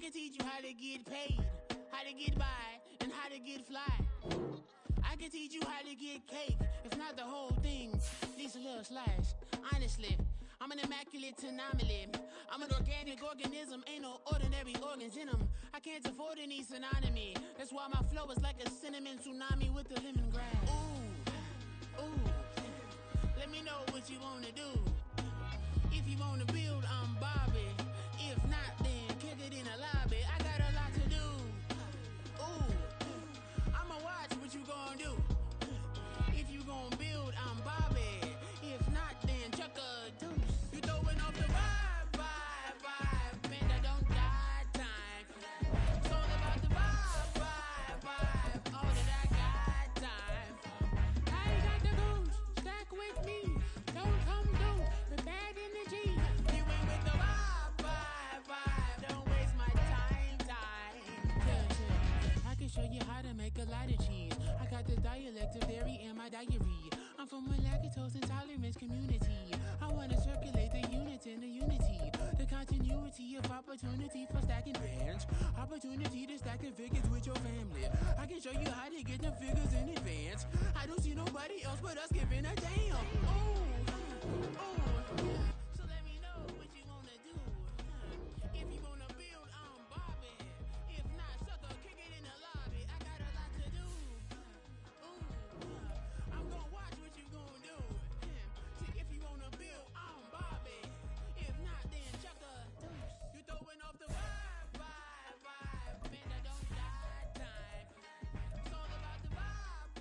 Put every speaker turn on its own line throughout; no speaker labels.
can teach you how to get paid, how to get by, and how to get fly. I can teach you how to get cake, if not the whole thing, at least a little slice. Honestly, I'm an immaculate anomaly. I'm an organic organism, ain't no ordinary organs in them. I can't afford any synonymy. That's why my flow is like a cinnamon tsunami with the lemongrass. Ooh, ooh, let me know what you wanna do. If you wanna build, I'm Bobby. If not, then kick it in the lobby. I got a lot to do. Ooh, I'ma watch what you gonna do. If you gonna build, I'm Bobby. If not, then chuck a deuce. You throwing off the vibe. Man, I don't die time. It's all about the vibe. All that I got time. I got the goose, stack with me. Don't come through with bad energy. You ain't with the vibe. Don't waste my time. Yeah. I can show you how to make a lot of cheese. I got the dialect of dairy in my diary. I'm from a lactose intolerance community. I wanna circulate the units in the unity. The continuity of opportunity for stacking bands. Opportunity to stack the figures with your family. I can show you how to get the figures in advance. I don't see nobody else but us giving a damn. Ooh, so let me know what you wanna do. If you wanna build, I'm Bobby. If not, sucker, kick it in the lobby. I got a lot to do. Ooh, I'm gonna watch what you gonna do. See, if you wanna build, I'm Bobby. If not, then chuck a deuce. You throwing off the vibe. Man, I don't die time. It's all about the vibe.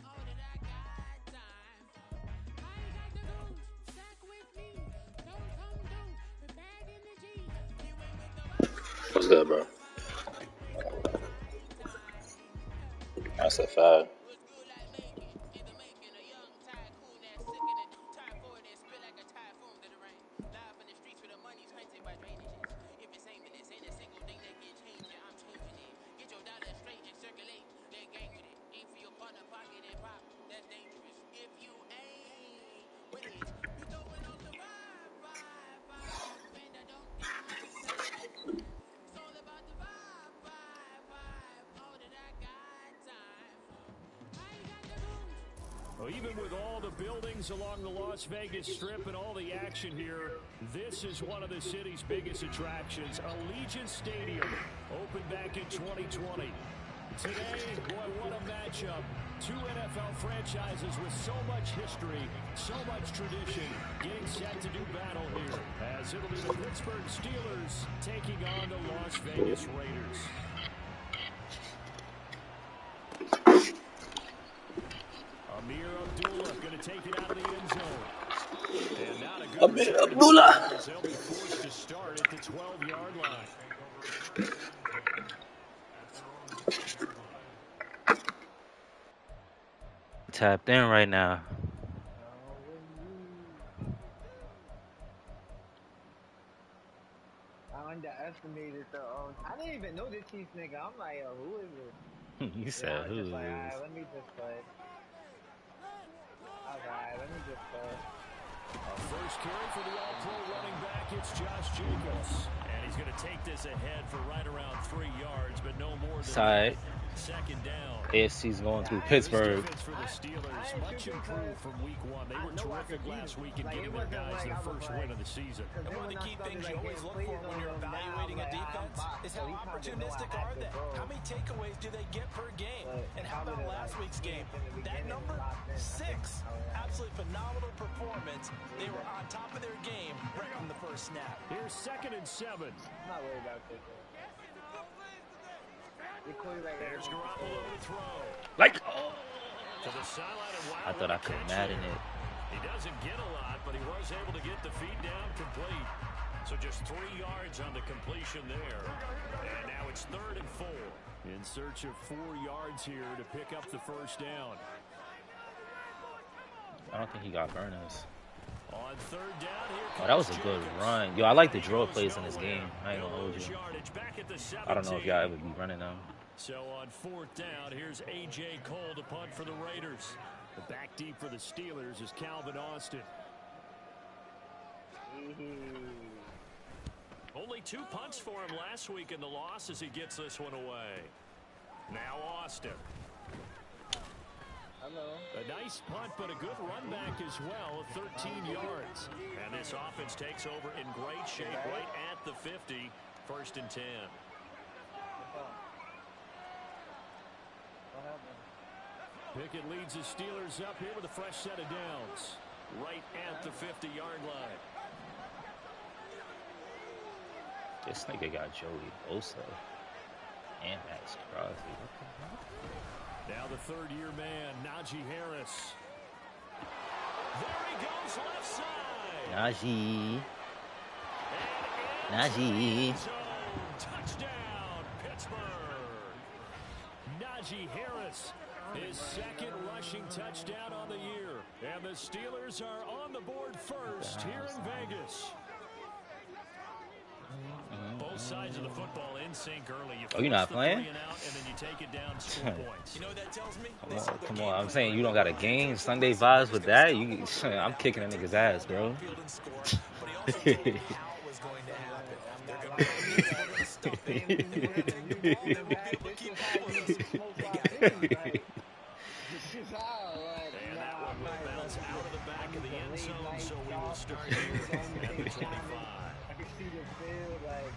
All that I got time. I ain't got the goose, stack with me. Don't come through with bad energy. You ain't with the vibe.
What's good, bro? That's a fact.
What's good like making? In the making, a young tycoon that's sickening. Typhoid that spit like a typhoon to the rain. Live in the streets where the money's hunted by drainages. If it's aimless, ain't a single thing that can change it. I'm changing it. Get your dollar straight and circulate. Then gang with it. Aim for your partner, pocket and pop. That's dangerous. If you ain't with it, you throwing off the vibe. Man, I don't die time. It's all about the vibe. All that I got time. I ain't got the goose.
Well, even with all the buildings along the Las Vegas Strip and all the action here, this is one of the city's biggest attractions. Allegiant Stadium opened back in 2020. Today, boy, what a matchup. Two NFL franchises with so much history, so much tradition, getting set to do battle here, as it'll be the Pittsburgh Steelers taking on the Las Vegas Raiders. Amir Abdullah going to take it out of the end zone. And not a good
Amir Abdullah.
They'll be forced to start at the 12-yard line.
Tapped in right now.
I underestimated the. I didn't even know the Chiefs nigga. I'm like, yo, who is it?
You said who is
like,
this?
alright, let me just play. Alright, let me just play.
A first carry for the All-Pro running back, it's Josh Jacobs. And he's going to take this ahead for right around 3 yards, but no more than
Side.
Second down.
AFC's going through Pittsburgh.
For the Steelers, much improved from week one. They were terrific last week in getting their guys their first win of the season.
And one of the key things you always look for when you're evaluating a defense is how opportunistic are they? How many takeaways do they get per game? And how about last week's game? That number 6, absolutely phenomenal performance. They were on top of their game right from the first snap.
Here's 2nd and 7.
I'm not worried about this.
There's Garoppolo to throw.
Like,
To the sideline and
I thought I could Madden it.
He doesn't get a lot, but he was able to get the feed down complete. So just 3 yards on the completion there. And now it's 3rd and 4. In search of 4 yards here to pick up the first down.
I don't think he got burners.
On 3rd down, here comes
Oh, that was a good run. Yo, I like the draw plays in this game. I ain't gonna hold you. I don't know if y'all ever be running them.
So on 4th down, here's A.J. Cole to punt for the Raiders. The back deep for the Steelers is Calvin Austin. Only 2 punts for him last week in the loss as he gets this one away. Now Austin.
Hello.
A nice punt, but a good run back as well of 13 yards. And this offense takes over in great shape right at the 50. 1st and 10. Pickett leads his Steelers up here with a fresh set of downs. Right at the 50-yard line.
This nigga got Joey Bosa and Max Crosby.
Now the 3rd-year man, Najee Harris. There he goes, left side.
Najee.
Touchdown, Pittsburgh. Najee Harris, his 2nd rushing touchdown on the year. And the Steelers are on the board first here in Vegas. Both sides of the football in sync early.
Oh, you're not playing?
And then you take it down, score points. You know what that tells me?
Come on. I'm saying you don't got a game Sunday vibes with that. I'm kicking a nigga's ass, bro.
And that one will bounce out of the back of the end zone, so we will start here at the 25.
I can see the field, like,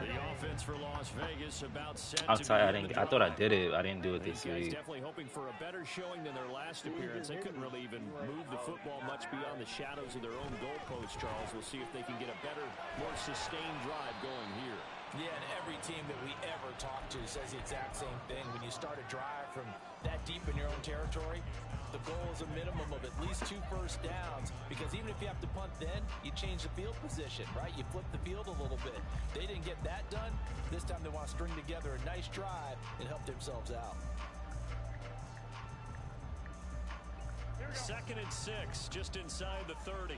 The offense for Las Vegas about set
I'm
to
sorry,
begin
I thought I
the
did it. I didn't do it
These
this
guys
week.
definitely hoping for a better showing than their last appearance. They couldn't really even move the football much beyond the shadows of their own goalpost, Charles. We'll see if they can get a better, more sustained drive going here.
Yeah, and every team that we ever talk to says the exact same thing. When you start a drive from that deep in your own territory, the goal is a minimum of at least 2 first downs, because even if you have to punt then, you change the field position, right? You flip the field a little bit. They didn't get that done. This time they want to string together a nice drive and help themselves out.
2nd and 6, just inside the 30.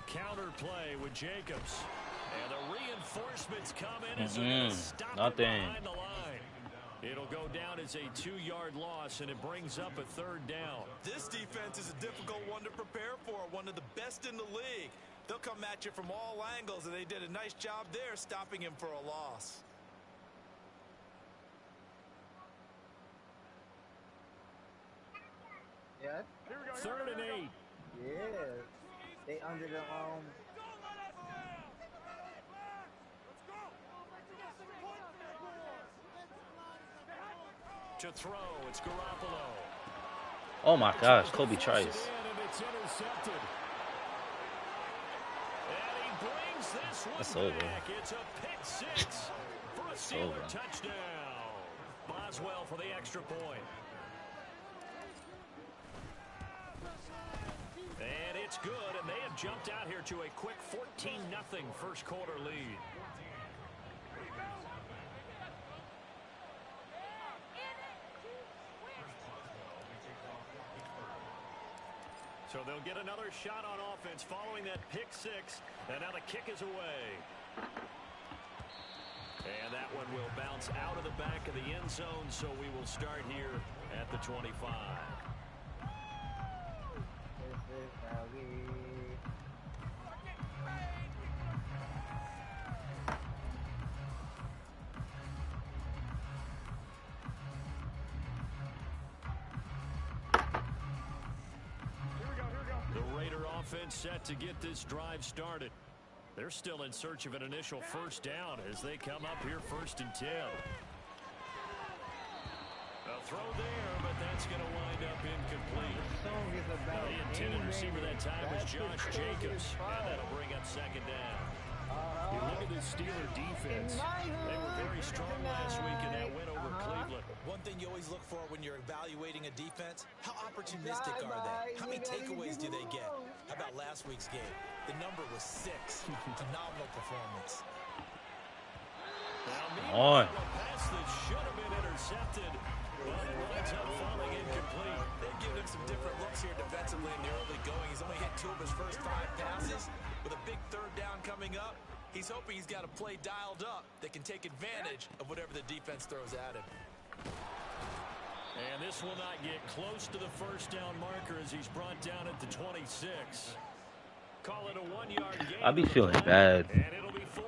Counter play with Jacobs. And the reinforcements come in as they stop it behind the line. It'll go down as a 2-yard loss, and it brings up a 3rd down.
This defense is a difficult one to prepare for, one of the best in the league. They'll come at you from all angles, and they did a nice job there stopping him for a loss.
Yeah.
3rd and 8.
Yeah. They under the
To throw, it's Garoppolo.
Oh my gosh, Kobe Trice.
And it's intercepted. And he brings this one
That's
back.
over.
It's a pick 6 for a Steeler touchdown. Boswell for the extra point. And it's good, and they have jumped out here to a quick 14-0 first quarter lead. So they'll get another shot on offense following that pick 6, and now the kick is away. And that one will bounce out of the back of the end zone, so we will start here at the 25. Offense set to get this drive started. They're still in search of an initial first down as they come up here 1st and 10. A throw there, but that's going to wind up incomplete. The intended receiver that time was Josh Jacobs, and that'll bring up 2nd down. You look at this Steeler defense. They were very strong last week in that win over Cleveland.
One thing you always look for when you're evaluating a defense, how opportunistic are they? How many takeaways do they get? How about last week's game? The number was 6. Phenomenal performance.
On. A pass that should have been intercepted, but it winds up falling incomplete.
They've given him some different looks here defensively in the early going. He's only hit 2 of his first 5 passes. With a big 3rd down coming up, he's hoping he's got a play dialed up that can take advantage of whatever the defense throws at him.
And this will not get close to the first down marker as he's brought down at the 26. Call it a 1-yard gain.
I be feeling bad,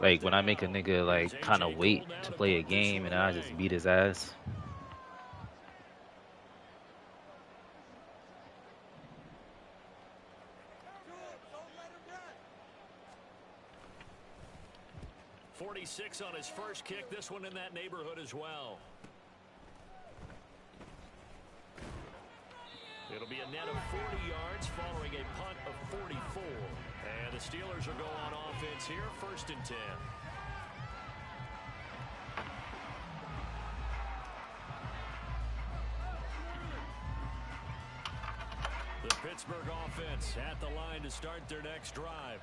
like when I make a nigga like kind of wait to play a game and I just beat his ass.
.46 on his first kick. This one in that neighborhood as well. It'll be a net of 40 yards following a punt of 44. And the Steelers will go on offense here, 1st and 10. The Pittsburgh offense at the line to start their next drive.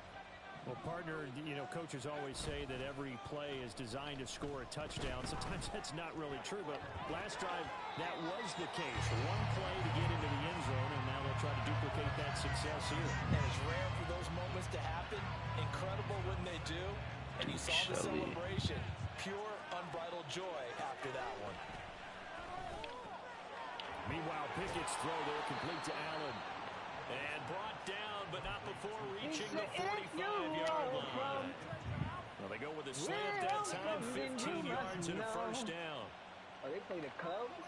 Well, partner, you know, coaches always say that every play is designed to score a touchdown. Sometimes that's not really true, but last drive, that was the case. One play to get into the end zone, and now they'll try to duplicate that success here.
And it's rare for those moments to happen. Incredible when they do. And you saw the celebration. Pure, unbridled joy after that one.
Meanwhile, Pickett's throw there complete to Allen. And brought down, but not before reaching the 45-yard line. Well, they go with a slant that time, 15 yards and a first down.
Oh, they play the Cubs?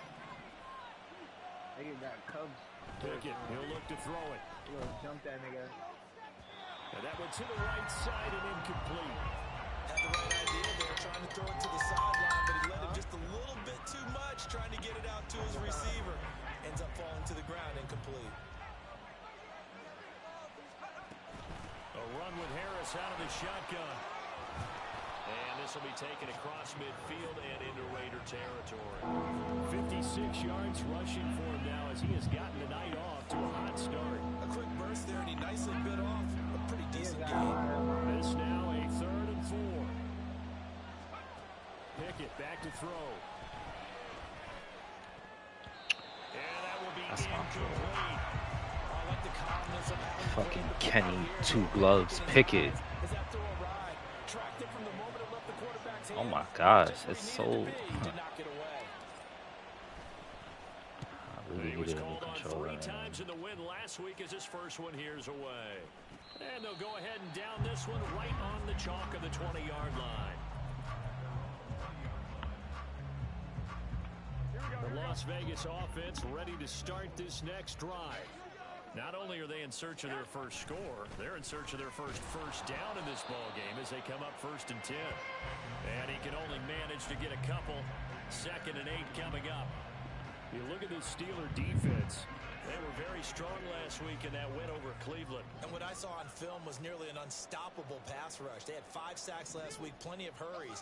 They got Cubs.
Pickett, he'll look to throw it.
He'll jump that nigga.
And that went to the right side and incomplete.
Had the right idea there, trying to throw it to the sideline, but he let him just a little bit too much, trying to get it out to his receiver. Ends up falling to the ground, incomplete.
A run with Harris out of the shotgun. And this will be taken across midfield and into Raider territory. 56 yards rushing for him now as he has gotten the night off to a hot start.
A quick burst there, and he nicely bit off a pretty decent game.
This now a 3rd and 4. Pickett back to throw. And that will be incomplete.
Fucking Kenny, 2 gloves, Pickett. Oh my gosh, it's so. I really needed a new controller.
3 times in the win last week as his first one here's away. And they'll go ahead and down this one right on the chalk of the 20-yard line. The Las Vegas offense ready to start this next drive. Not only are they in search of their first score, they're in search of their first down in this ball game as they come up 1st and 10. And he can only manage to get a couple. 2nd and 8 coming up. You look at this Steeler defense. They were very strong last week in that win over Cleveland.
And what I saw on film was nearly an unstoppable pass rush. They had 5 sacks last week, plenty of hurries.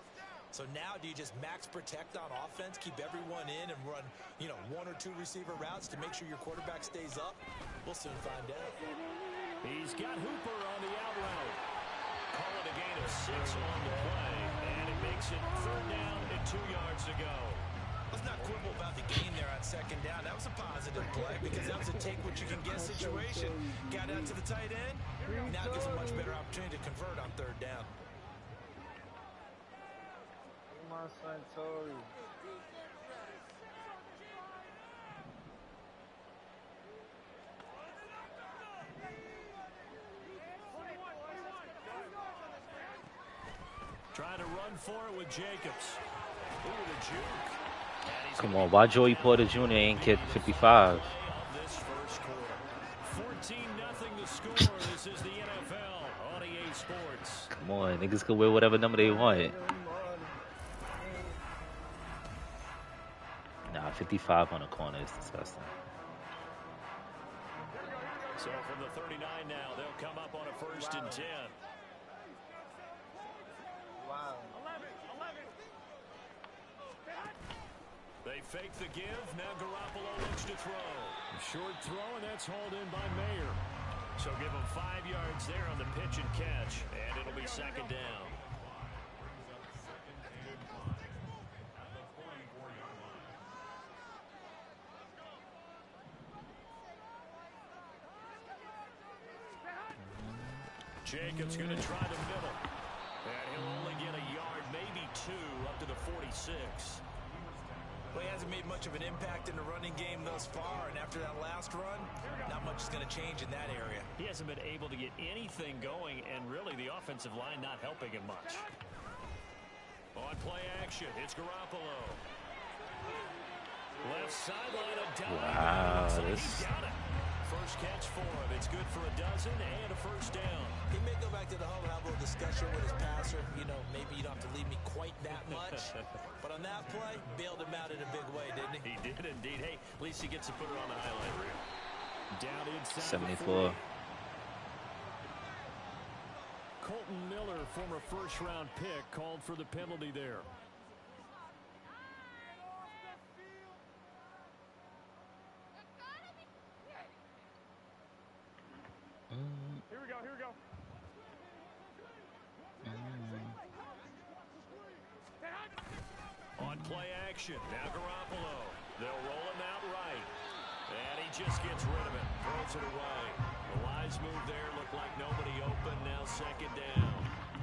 So now do you just max protect on offense, keep everyone in and run, you know, 1 or 2 receiver routes to make sure your quarterback stays up? We'll soon find out.
He's got Hooper on the out route. Call it a gain of 6 on the play, and it makes it 3rd down and 2 yards to go.
Let's not quibble about the gain there on 2nd down. That was a positive play because that was a take what you can get situation. Got out to the tight end. Now gives a much better opportunity to convert on 3rd down.
Trying to run for it with Jacobs. Ooh, the juke.
Come on, why Joey Porter Jr. ain't get 55?
14-0 the score. This is the NFL on EA Sports.
Come on, niggas can wear whatever number they want. Nah, 55 on the corner is disgusting.
So from the 39 now, they'll come up on a 1st and 10.
Wow.
They fake the give. Now Garoppolo looks to throw. Short throw, and that's hauled in by Mayer. So give him 5 yards there on the pitch and catch, and it'll be 2nd down. Jacobs going to try the middle. And he'll only get a yard, maybe 2, up to the 46.
Well, he hasn't made much of an impact in the running game thus far, and after that last run, not much is going to change in that area.
He hasn't been able to get anything going, and really the offensive line not helping him much. On play action, it's Garoppolo. Left sideline, a down.
Wow,
He's got it. First catch for him. It's good for a dozen and a first down.
He may go back to the huddle and have a little discussion with his passer. You know, maybe you don't have to leave me quite that much. But on that play, bailed him out in a big way, didn't he?
He did indeed. Hey, at least he gets to put it on the highlight reel. Down inside
74.
Colton Miller, former first-round pick, called for the penalty there.
Here we go, here we go.
On play action, now Garoppolo. They'll roll him out right. And he just gets rid of it, throws it away. The wise move there, looked like nobody open, now second down.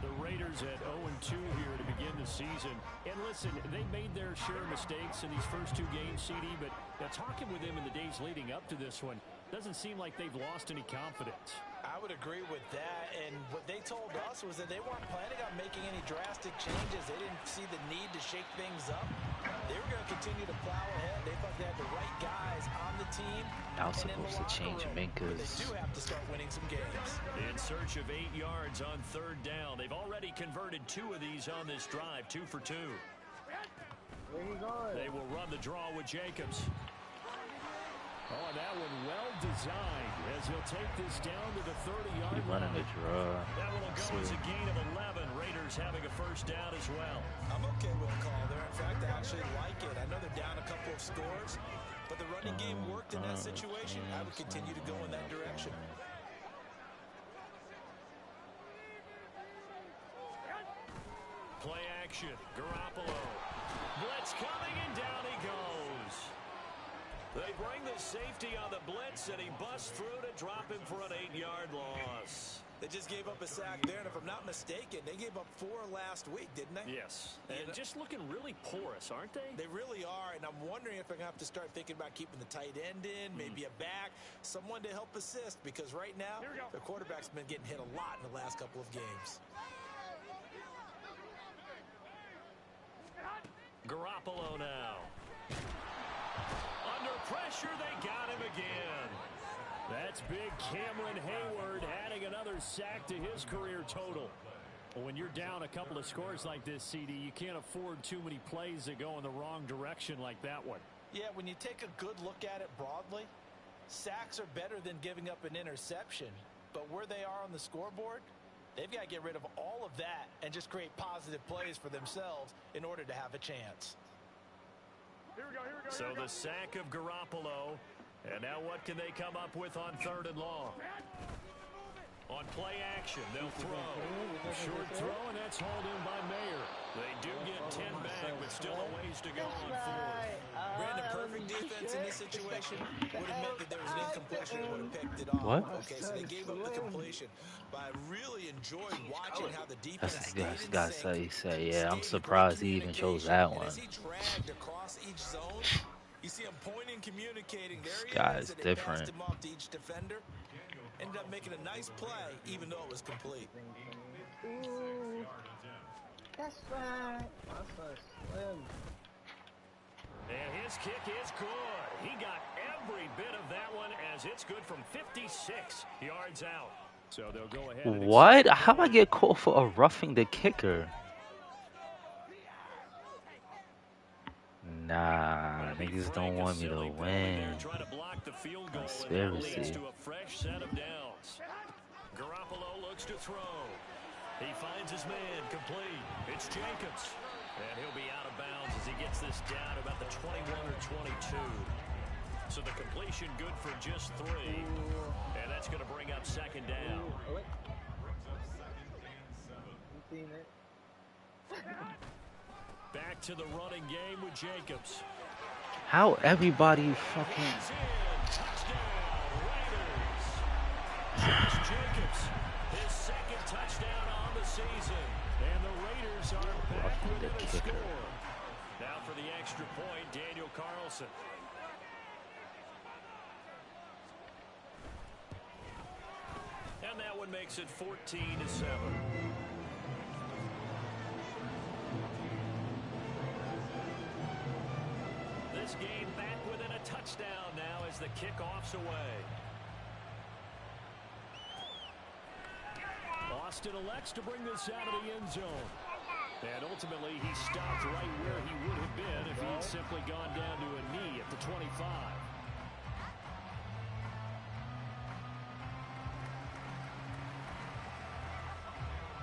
The Raiders at 0-2 here to begin the season. And listen, they made their share of mistakes in these first two games, CD, but talking with them in the days leading up to this one, doesn't seem like they've lost any confidence.
I would agree with that, and what they told us was that they weren't planning on making any drastic changes. They didn't see the need to shake things up. They were going to continue to plow ahead. They thought they had the right guys on the team.
Now supposed to change Minka's.
They do have to start winning some games.
In search of 8 yards on third down. They've already converted 2 of these on this drive, 2 for 2.
Where you going?
They will run the draw with Jacobs. Oh, that one well designed as he'll take this down to the 30-yard line.
Running the draw.
That one will go as a gain of 11. Raiders having a first down as well.
I'm okay with the call there. In fact, I actually like it. I know they're down a couple of scores, but the running game worked in that situation. I would continue to go in that direction.
Play action. Garoppolo. Blitz coming, and down he goes. They bring the safety on the blitz, and he busts through to drop him for an 8-yard loss.
They just gave up a sack there, and if I'm not mistaken, they gave up 4 last week, didn't they?
Yes, and just looking really porous, aren't they?
They really are, and I'm wondering if they're going to have to start thinking about keeping the tight end in, maybe a back, someone to help assist, because right now, their quarterback's been getting hit a lot in the last couple of games.
Garoppolo now. Under pressure, they got him again. That's big Cameron Hayward adding another sack to his career total. Well, when you're down a couple of scores like this, CD, you can't afford too many plays that go in the wrong direction like that one.
Yeah, when you take a good look at it broadly, sacks are better than giving up an interception. But where they are on the scoreboard, they've got to get rid of all of that and just create positive plays for themselves in order to have a chance.
Here we go, here we go.
So the sack of Garoppolo. And now what can they come up with on 3rd and long? On play action, they'll throw. Short throw, and that's hauled in by Mayer. They do get 10 back, but still a ways to go on 4th.
Brandon, perfect defense in this situation would have meant that there was an incompletion and would have picked it off.
What?
Okay, so they gave up the completion. But I really enjoyed watching how the defense
That's he said, yeah, I'm surprised he even chose that one.
As he dragged across each zone, you see him pointing, communicating. There he
Guy's
is, and
different.
They passed him off to each defender. Ended up making a nice play, even though it was complete.
Ooh, that's right. That's so slim.
And his kick is good. He got every bit of that one as it's good from 56 yards out. So they'll go ahead.
What? How'd I get called for a roughing the kicker? Nah, niggas don't want me to win. Conspiracy.
Garoppolo looks to throw. He finds his man complete. It's Jacobs. And he'll be out of bounds as he gets this down about the 21 or 22. So the completion good for just 3. And that's going to bring up 2nd down. Back to the running game with Jacobs.
How everybody fucking...
Jacobs, his 2nd touchdown on the season. And the Raiders are back within a score. Now for the extra point, Daniel Carlson. And that one makes it 14-7. This game back within a touchdown now as the kickoff's away. Austin elects to bring this out of the end zone. And ultimately, he stopped right where he would have been if he had simply gone down to a knee at the 25.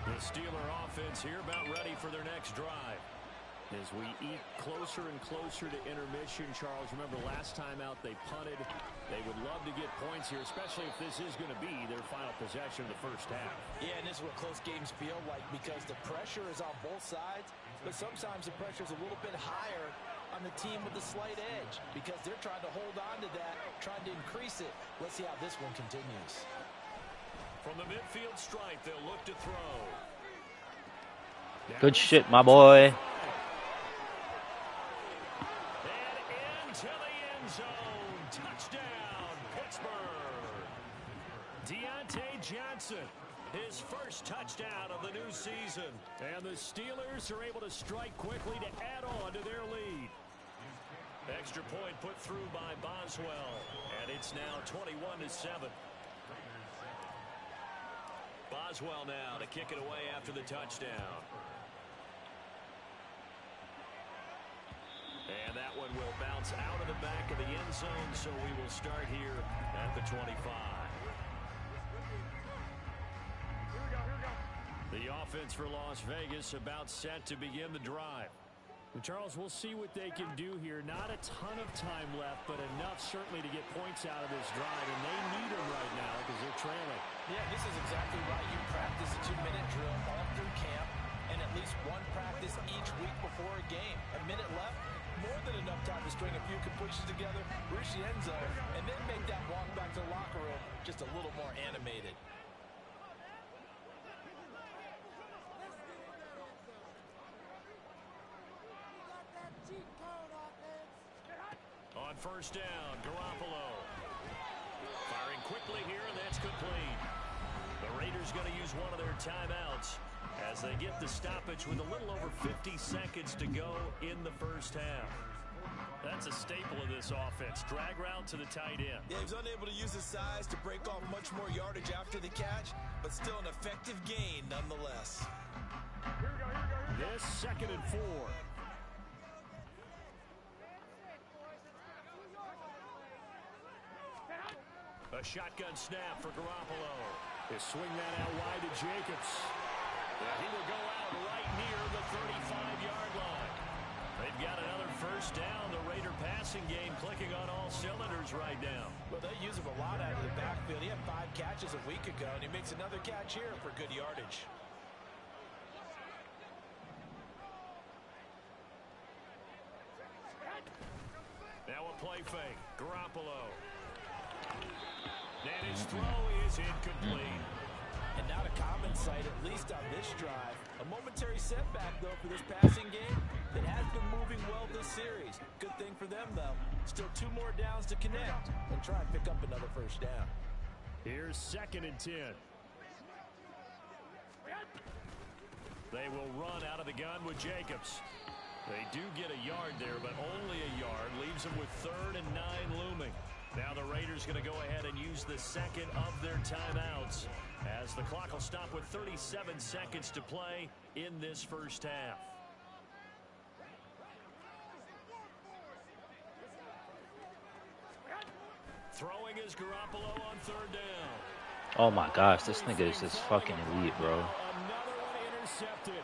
The Steeler offense here about ready for their next drive. As we eat closer and closer to intermission, Charles, remember last time out they punted. They would love to get points here, especially if this is going to be their final possession of the first half.
Yeah, and this is what close games feel like because the pressure is on both sides, but sometimes the pressure is a little bit higher on the team with the slight edge because they're trying to hold on to that, trying to increase it. Let's see how this one continues.
From the midfield stripe, they'll look to throw.
Good shit, my boy.
To the end zone. Touchdown, Pittsburgh. Deontay Johnson, his first touchdown of the new season. And the Steelers are able to strike quickly to add on to their lead. Extra point put through by Boswell. And it's now 21-7. Boswell now to kick it away after the touchdown. And that one will bounce out of the back of the end zone, so we will start here at the 25. The offense for Las Vegas about set to begin the drive.
And Charles, we'll see what they can do here. Not a ton of time left, but enough certainly to get points out of this drive, and they need them right now because they're trailing.
Yeah, this is exactly right. You practice a 2-minute drill all through camp and at least one practice each week before a game. A minute left. More than enough time to string a few completions together, reach the end zone, and then make that walk back to the locker room just a little more animated.
On first down, Garoppolo. Firing quickly here, and that's complete. The Raiders going to use one of their timeouts as they get the stoppage with a little over 50 seconds to go in the first half. That's a staple of this offense. Drag route to the tight end.
Yeah, he's unable to use his size to break off much more yardage after the catch, but still an effective gain nonetheless.
This 2nd and 4.
A shotgun snap for Garoppolo.
They swing that out wide to Jacobs.
He will go out right near the 35-yard line. They've got another first down. The Raider passing game clicking on all cylinders right now.
Well, they use him a lot out of the backfield. He had 5 catches a week ago, and he makes another catch here for good yardage.
Now a play fake. Garoppolo. And his throw is incomplete.
And not a common sight, at least on this drive. A momentary setback, though, for this passing game that has been moving well this series. Good thing for them, though. Still 2 more downs to connect and try and pick up another first down.
Here's 2nd and 10.
They will run out of the gun with Jacobs. They do get a yard there, but only a yard. Leaves them with 3rd and 9 looming. Now the Raiders going to go ahead and use the second of their timeouts as the clock will stop with 37 seconds to play in this first half. Throwing is Garoppolo on 3rd down.
Oh my gosh, this nigga is just fucking elite, bro.
Another one intercepted.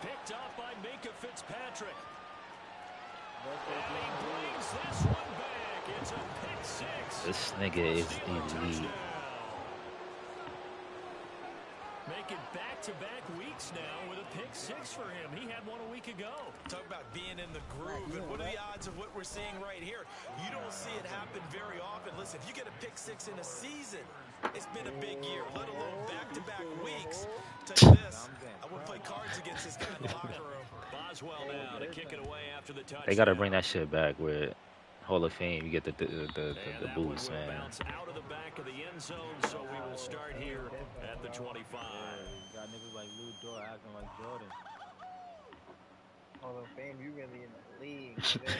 Picked up by Minka Fitzpatrick. And he brings this one back. It's a pick 6.
This nigga is elite.
Making back-to-back weeks now with a pick 6 for him. He had one a week ago.
Talk about being in the groove. And what are the odds of what we're seeing right here? You don't see it happen very often. Listen, if you get a pick 6 in a season, it's been a big year, let alone back-to-back weeks. Tell you this, I would play cards against this guy in the locker room.
Roswell now to kick it away after the touchdown.
They got to bring that shit back with Hall of Fame. You get the boost, man.
Bounce out of the back of the end zone, so we will start here at the 25.
Got niggas like Lou Dort acting like Jordan.
Hall of Fame, you really in the league, nigga.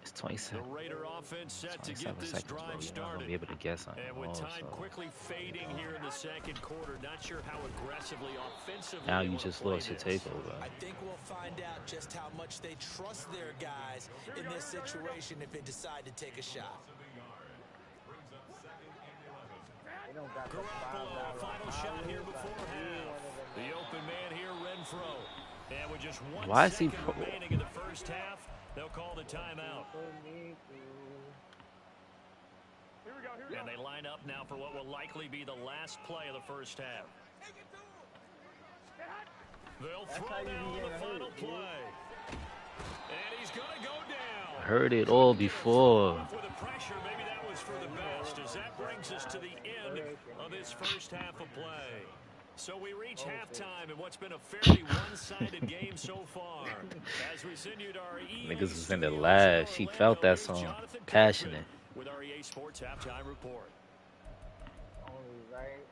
It's 27.
The Raider offense set to get this
seconds,
drive
bro. You're not
started.
gonna be able to guess on
And
it.
with time quickly fading here in the second quarter, not sure how aggressively, offensively.
Now you just lost your takeover.
I think we'll find out just how much they trust their guys in this situation if they decide to take a shot.
Garoppolo, final shot here before half. The open man here, Renfro. And with just one second remaining in the first half, they'll call the timeout. And they line up now for what will likely be the last play of the first half. They'll throw now on the final play. And he's going to go down.
Heard it all before.
With the pressure, maybe that was for the best, as that brings us to the end of this first half of play. So we reach halftime in what's been a fairly one-sided game so far. As we send you to our
Niggas was in the lab. She felt that song. Passionate.
With our EA Sports halftime report.
Only right.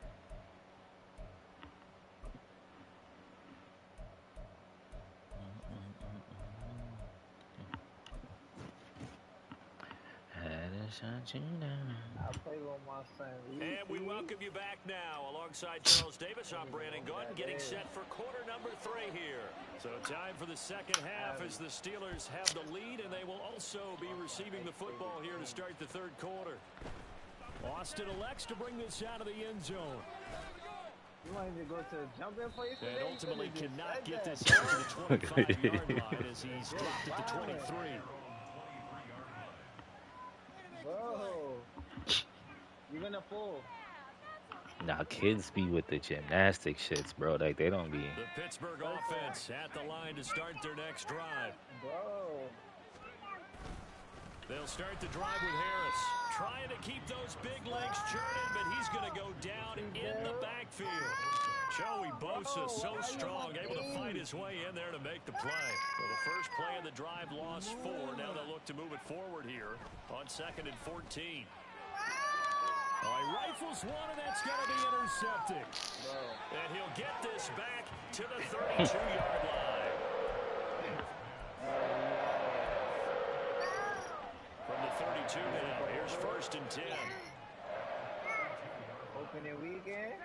I'll play with my son.
And we welcome you back now. Alongside Charles Davis, I'm Brandon Gordon, getting set for quarter number 3 here. So time for the second half as the Steelers have the lead, and they will also be receiving the football here to start the third quarter. Austin elects to bring this out of the end zone.
You want him to go to the jumping place?
And ultimately cannot get this out to the 25-yard line as he's dropped at the 23.
Whoa. You're gonna pull.
Nah, kids be with the gymnastic shits, bro. Like, they don't be.
The Pittsburgh offense at the line to start their next drive.
Bro.
They'll start the drive with Harris. Trying to keep those big legs churning, but he's going to go down in the backfield. Joey Bosa, so strong, able to fight his way in there to make the play. So the first play of the drive lost 4. Now they'll look to move it forward here on 2nd and 14. All right, rifles one, and that's going to be intercepted. And he'll get this back to the 32-yard line. From the 32 now, here's 1st and 10.
Opening weekend.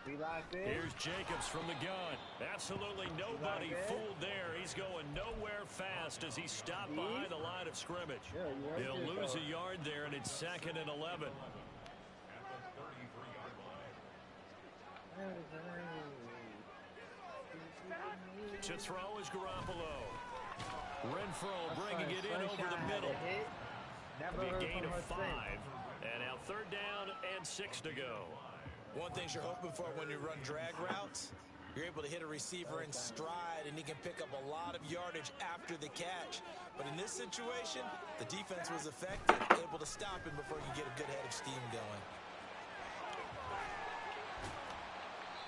We locked in.
Here's Jacobs from the gun. Absolutely nobody fooled there. He's going nowhere fast as he stopped behind the line of scrimmage. He'll lose a yard there, and it's 2nd and 11. To throw is Garoppolo. Renfro bringing it in over the middle. That'll be a gain of 5. And now 3rd down and 6 to go.
One thing you're hoping for when you run drag routes, you're able to hit a receiver in stride, and he can pick up a lot of yardage after the catch. But in this situation, the defense was effective, able to stop him before you get a good head of steam going.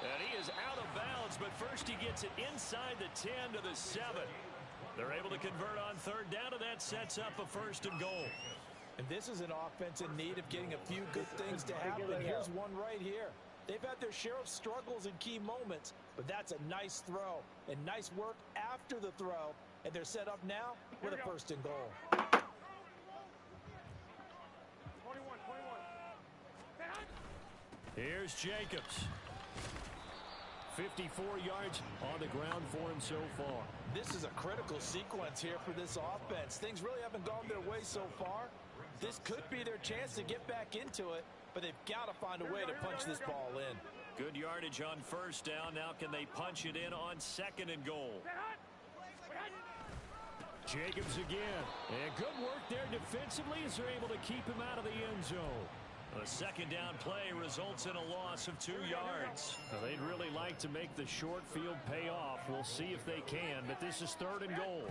And he is out of bounds, but first he gets it inside the 10 to the 7. They're able to convert on 3rd down, and that sets up a 1st and goal.
And this is an offense in need of getting a few good things to happen. Here's one right here. They've had their share of struggles in key moments, but that's a nice throw and nice work after the throw. And they're set up now with a 1st and goal.
21. Here's Jacobs. 54 yards on the ground for him so far.
This is a critical sequence here for this offense. Things really haven't gone their way so far. This could be their chance to get back into it, but they've got to find a way to punch this ball in.
Good yardage on 1st down. Now can they punch it in on 2nd and goal? Jacobs again. And good work there defensively as they're able to keep him out of the end zone. A 2nd down play results in a loss of 2 yards. Now, they'd really like to make the short field pay off. We'll see if they can, but this is 3rd and goal.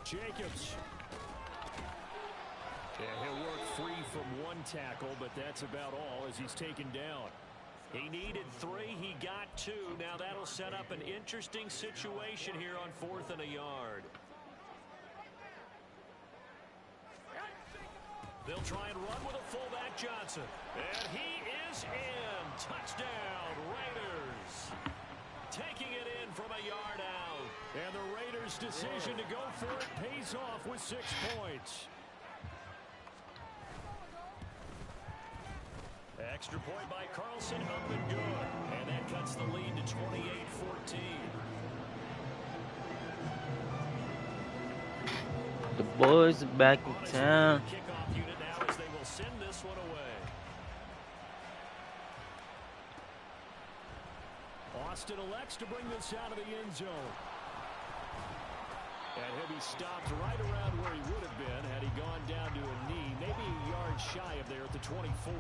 Jacobs. Yeah, he'll work free from one tackle, but that's about all as he's taken down. He needed 3. He got 2. Now that'll set up an interesting situation here on 4th and a yard. They'll try and run with a fullback, Johnson. And he is in. Touchdown, Raiders. Taking it in from a yard out. And the Raiders' decision to go for it pays off with 6 points. Extra point by Carlson, up and good. And that cuts the lead to 28-14.
The boys are back in town.
Kickoff unit now as they will send this one away. Austin elects to bring this out of the end zone. And he'll be stopped right around where he would have been had he gone down to a knee, maybe a yard shy of there at the 24.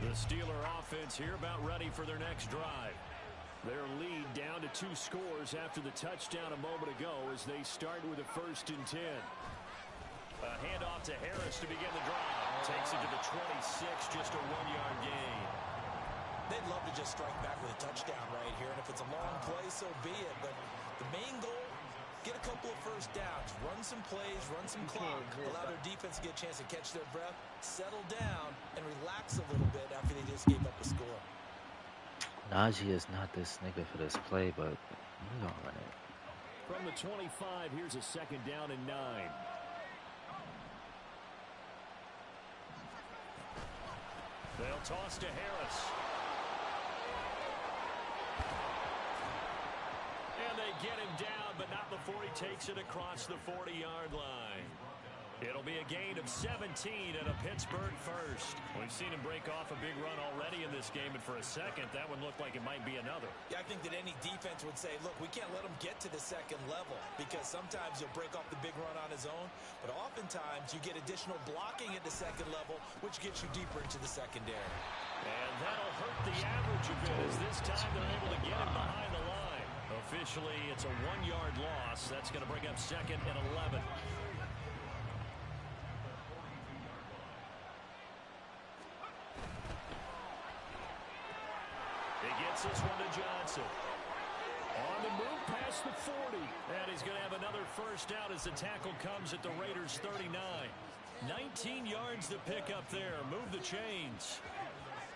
The Steeler offense here about ready for their next drive. Their lead down to 2 scores after the touchdown a moment ago as they start with a 1st and 10. A handoff to Harris to begin the drive. Takes it to the 26, just a 1-yard gain.
They'd love to just strike back with a touchdown right here, and if it's a long play, so be it. But the main goal, get a couple of 1st downs, run some plays, run some clock, allow their defense to get a chance to catch their breath, settle down, and relax a little bit after they just gave up a score.
Najee is not this nigga for this play, but we're gonna run it.
From the 25, here's a 2nd down and 9. They'll toss to Harris. And they get him down, but not before he takes it across the 40-yard line. It'll be a gain of 17 and a Pittsburgh 1st. We've seen him break off a big run already in this game, and for a second, that one looked like it might be another.
Yeah, I think that any defense would say, look, we can't let him get to the 2nd level because sometimes he'll break off the big run on his own, but oftentimes you get additional blocking at the 2nd level, which gets you deeper into the secondary.
And that'll hurt the average a bit as this time they're able to get him behind the line. Officially, it's a 1-yard loss. That's going to bring up 2nd and 11. This one to Johnson. On the move past the 40. And he's going to have another 1st down as the tackle comes at the Raiders' 39. 19 yards to pick up there. Move the chains.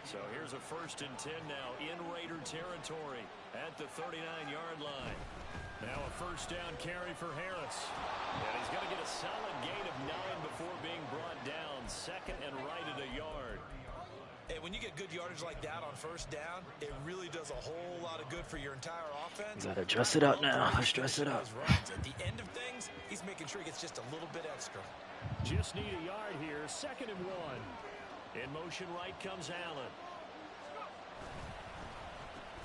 So here's a 1st and 10 now in Raider territory at the 39-yard line. Now a 1st down carry for Harris. And he's going to get a solid gain of 9 before being brought down. 2nd and right at a yard.
And when you get good yardage like that on 1st down, it really does a whole lot of good for your entire offense.
You gotta dress it up now. Let's dress it up.
At the end of things, he's making sure he gets just a little bit extra.
Just need a yard here. 2nd and 1. In motion right comes Allen.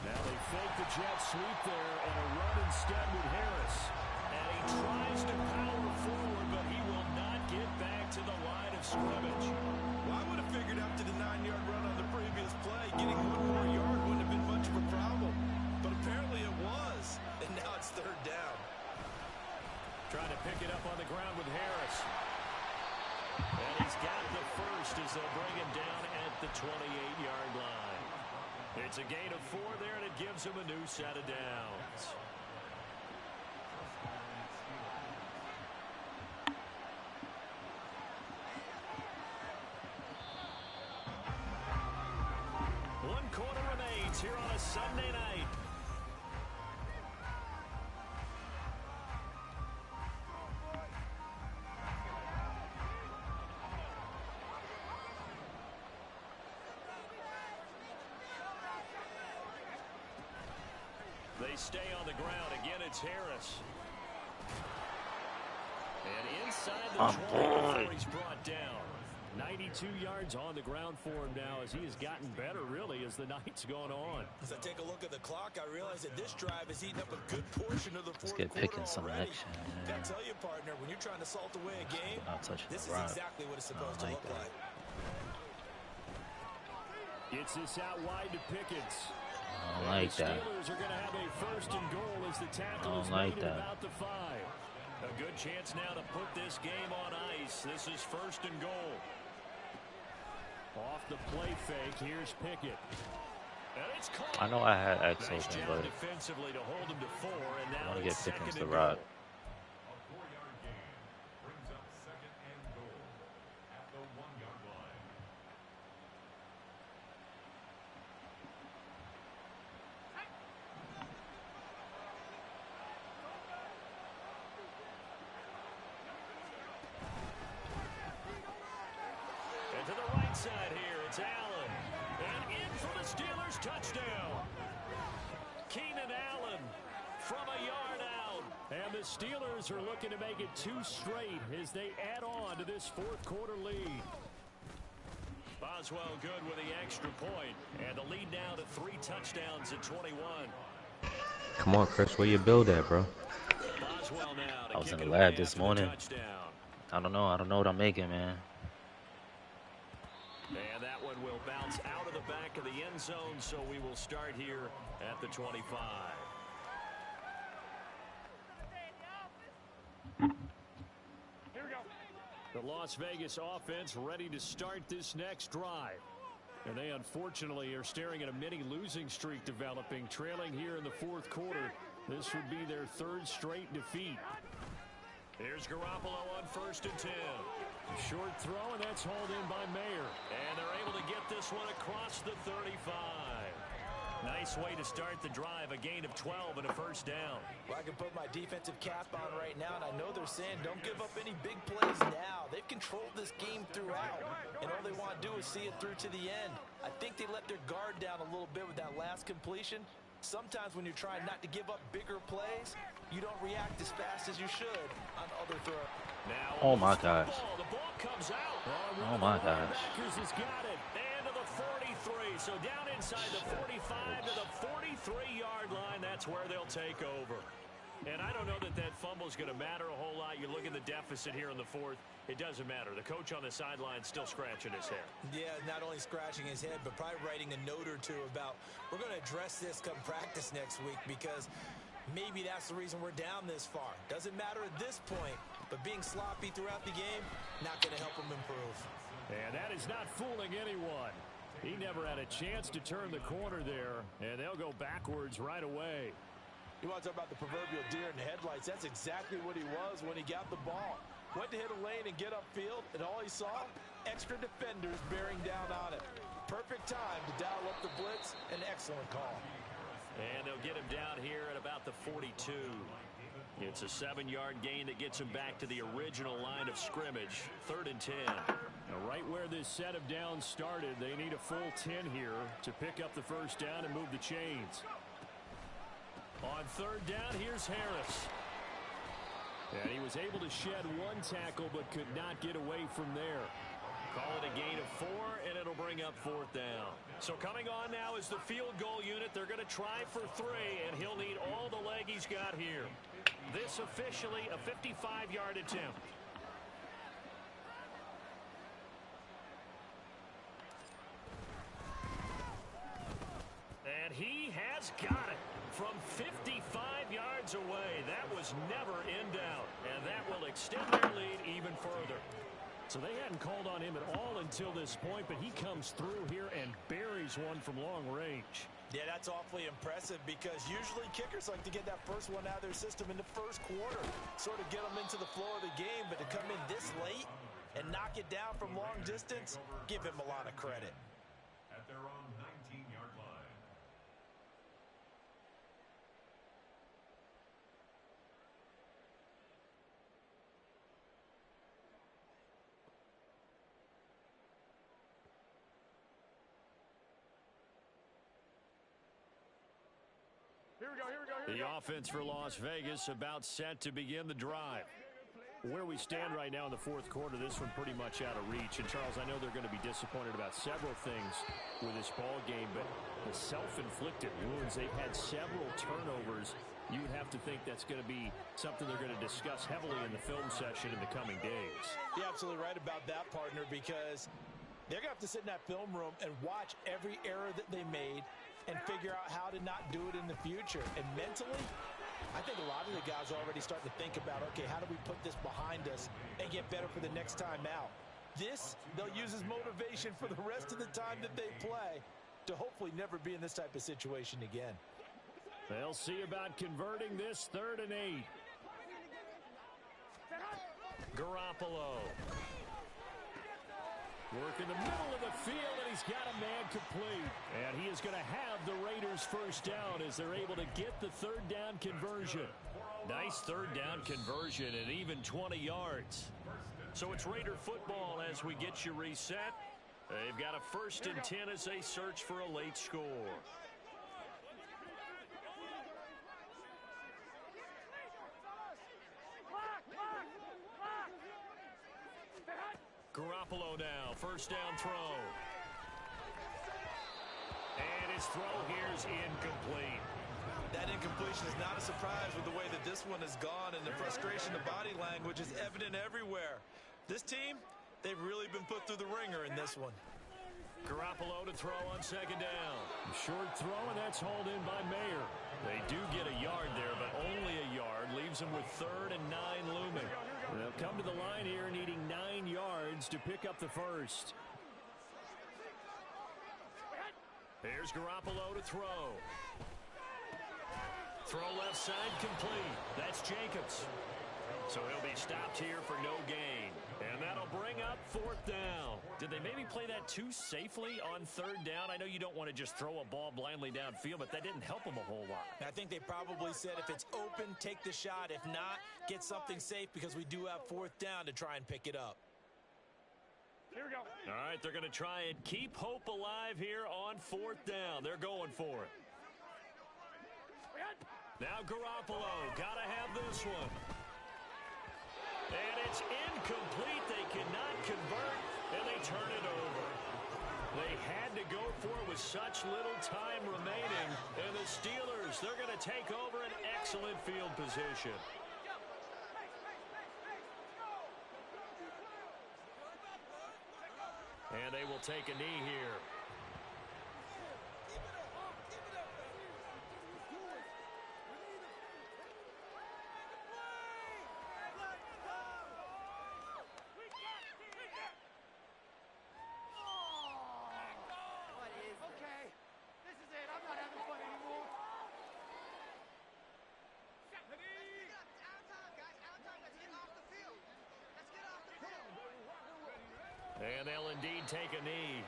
Now they fake the jet sweep there and a run instead with Harris. And he tries to power forward, but he will not get back to the line of scrimmage.
Well, I would have figured after the 9-yard run on the previous play, getting 1 more yard wouldn't have been much of a problem. But apparently it was. And now it's 3rd down.
Trying to pick it up on the ground with Harris. And he's got the 1st as they'll bring him down at the 28-yard line. It's a gain of 4 there, and it gives him a new set of downs. Here on a Sunday night. They stay on the ground. Again, it's Harris. And inside the 20 before he's brought down. 92 yards on the ground for him now as he has gotten better, really, as the night's gone on.
As I take a look at the clock, I realize that this drive has eaten up a good portion of the 4th quarter
picking some
already.
action.
Yeah. Gotta tell you, partner, when you're trying to salt away a game, this is exactly what it's supposed to look like.
It's this out wide to Pickens.
I don't like that.
The Steelers are going to have a 1st and goal as the tackle is made at about the 5. A good chance now to put this game on ice. This is 1st and goal. Off the play fake, here's Pickett.
I know I had X open, but
defensively to hold him to 4, and now
I want to get
it's
Pickens
second
to
and
ride.
goal. And to the right side here, it's Allen. And in for the Steelers touchdown. Keenan Allen from a yard out. And the Steelers are looking to make it 2 straight as they add on to this fourth quarter lead. Boswell good with the extra point. And the lead now to 3 touchdowns at 21.
Come on, Chris, where you build at, bro?
Boswell now to
I was
kick
in the
it
lab
away
this
after the
morning.
touchdown.
I don't know what I'm making, man.
And that one will bounce out of the back of the end zone, so we will start here at the 25. Here we go. The Las Vegas offense ready to start this next drive. And they unfortunately are staring at a mini losing streak developing, trailing here in the fourth quarter. This would be their 3rd straight defeat. Here's Garoppolo on 1st and 10. Short throw, and that's hauled in by Mayer. And they're able to get this one across the 35. Nice way to start the drive, a gain of 12 and a first down.
Well, I can put my defensive cap on right now, and I know they're saying don't give up any big plays now. They've controlled this game throughout, and all they want to do is see it through to the end. I think they let their guard down a little bit with that last completion. Sometimes when you're trying not to give up bigger plays, you don't react as fast as you should on other throws.
Now,
Oh my gosh.
the ball comes out.
Oh my gosh.
Has got it. And to the 43. So down inside the 45 to the 43-yard line. That's where they'll take over. And I don't know that that fumble is going to matter a whole lot. You look at the deficit here in the 4th. It doesn't matter. The coach on the sideline still scratching his head.
Yeah, not only scratching his head, but probably writing a note or two about we're going to address this come practice next week because maybe that's the reason we're down this far. Doesn't matter at this point, but being sloppy throughout the game, not going to help him improve.
And that is not fooling anyone. He never had a chance to turn the corner there, and they'll go backwards right away.
You want to talk about the proverbial deer in the headlights? That's exactly what he was when he got the ball. Went to hit a lane and get upfield, and all he saw, extra defenders bearing down on it. Perfect time to dial up the blitz. An excellent call.
And they'll get him down here at about the 42. It's a 7-yard gain that gets him back to the original line of scrimmage. 3rd and 10. Now, right where this set of downs started, they need a full 10 here to pick up the first down and move the chains. On 3rd down, here's Harris. And he was able to shed 1 tackle but could not get away from there. Call it a gain of 4, and it'll bring up 4th down. So coming on now is the field goal unit. They're going to try for 3, and he'll need all the leg he's got here. This officially a 55-yard attempt. And he has got it from 55 yards away. That was never in doubt, and that will extend their lead even further. So they hadn't called on him at all until this point, but he comes through here and buries one from long range.
Yeah, that's awfully impressive because usually kickers like to get that first one out of their system in the first quarter, sort of get them into the flow of the game, but to come in this late and knock it down from long distance, give him a lot of credit.
At their own 19-yard line.
The offense for Las Vegas about set to begin the drive. Where we stand right now in the 4th quarter, this one pretty much out of reach. And, Charles, I know they're going to be disappointed about several things with this ball game, but the self-inflicted wounds, they've had several turnovers. You would have to think that's going to be something they're going to discuss heavily in the film session in the coming days.
You're absolutely right about that, partner, because they're going to have to sit in that film room and watch every error that they made and figure out how to not do it in the future. And mentally, I think a lot of the guys are already starting to think about, okay, how do we put this behind us and get better for the next time out? This, they'll use as motivation for the rest of the time that they play to hopefully never be in this type of situation again.
They'll see about converting this 3rd and 8. Garoppolo. Work in the middle of the field, and he's got a man complete. And he is going to have the Raiders first down as they're able to get the 3rd down conversion. Nice 3rd down conversion and even 20 yards. So it's Raider football as we get you reset. They've got a 1st and 10 as they search for a late score. Garoppolo now, 1st down throw. And his throw here is incomplete.
That incompletion is not a surprise with the way that this one has gone, and the frustration, the body language is evident everywhere. This team, they've really been put through the ringer in this one.
Garoppolo to throw on 2nd down. Short throw, and that's hauled in by Mayer. They do get a yard there, but only a yard. Leaves them with 3rd and 9 looming. They'll come to the line here needing 9 yards to pick up the 1st. Here's Garoppolo to throw. Throw left side complete. That's Jacobs. So he'll be stopped here for no gain. And that'll bring up 4th down. Did they maybe play that too safely on 3rd down? I know you don't want to just throw a ball blindly downfield, but that didn't help them a whole lot.
I think they probably said if it's open, take the shot. If not, get something safe because we do have 4th down to try and pick it up.
Here we go. All right, they're going to try and keep hope alive here on 4th down. They're going for it. Now Garoppolo, got to have this one. And it's incomplete. They cannot convert, and they turn it over. They had to go for it with such little time remaining. And the Steelers, they're going to take over an excellent field position. And they will take a knee here. And they'll indeed take a knee.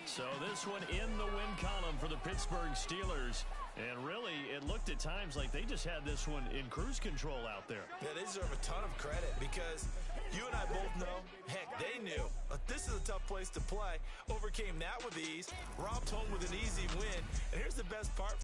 So this one in the win column for the Pittsburgh Steelers. And really, it looked at times like they just had this one in cruise control out there.
Yeah, they deserve a ton of credit because you and I both know, heck, they knew. But this is a tough place to play. Overcame that with ease. Robbed home with an easy win. And here's the best part.